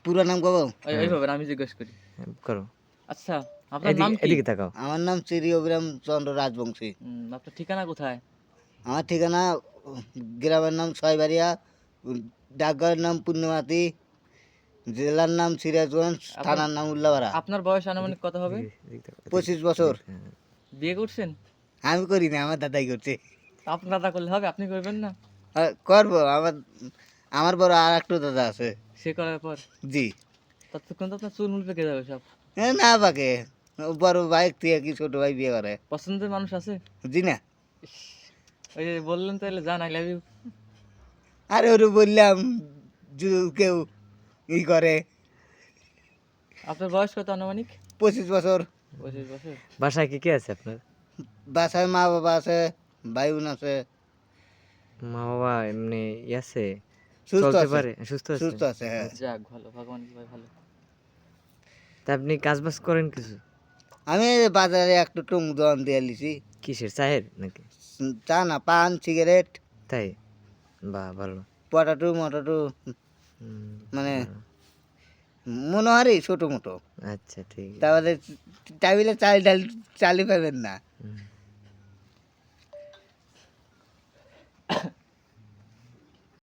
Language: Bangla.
পুরো নাম কব? এইভাবে আমি জিজ্ঞেস করি। করো। আচ্ছা, আপনার নাম কি? এদিকে তাকাও। আমার নাম শ্রী অভিরাম চন্দ্র রাজবংশী। আপনার ঠিকানা কোথায়? আমার ঠিকানা গ্রামের নাম ছয়বাড়িয়া, ডাকঘরের নাম পূর্ণিমাতি, জেলার নাম সিরাজগঞ্জ, থানার নাম উল্লাপাড়া। আপনার বয়স আনুমানিক কত হবে? 25 বছর। বিয়ে করছেন? আমি করি না, আমার দাদাই করছে। আপনার দাদা করলে হবে, আপনি করবেন না? করবো, আমার বড় আর একটু দাদা আছে। সে করার পর জি। ততক্ষণ তো আপনার চুল মুল পেকে যাবে সব। না পাকে, বড় ভাই থেকে কি ছোট ভাই বিয়ে করে। পছন্দের মানুষ আছে? জি না। ওই যে বললেন তাহলে জান আই লাভ ইউ। আরে ওরে বললাম, কেউ ই করে। আপনার বয়স কত আনুমানিক? 25 বছর। 25 বছর। বাসায় কে আছে আপনার? বাসায় মা বাবা আছে, ভাই বোন আছে। মা বাবা এমনি আছে, সুস্থ চলতে আছে, পারে, সুস্থ আছে? সুস্থ আছে, হ্যাঁ। যাক ভালো, ভগবান কি ভাই ভালো। তা আপনি কাজ বাজ করেন কিছু? আমি বাজারে একটু টুং দোকান দিয়ে লিছি। কিসের, চায়ের নাকি? চা না, পান, সিগারেট, তাই? বাহ, ভালো। পটাটু মটাটু, হুম, মানে ভালো। মনোহারি ছোট মোটো। আচ্ছা, ঠিক আছে। তারপরে টেবিলে চাল ডাল চালই পাবেন না।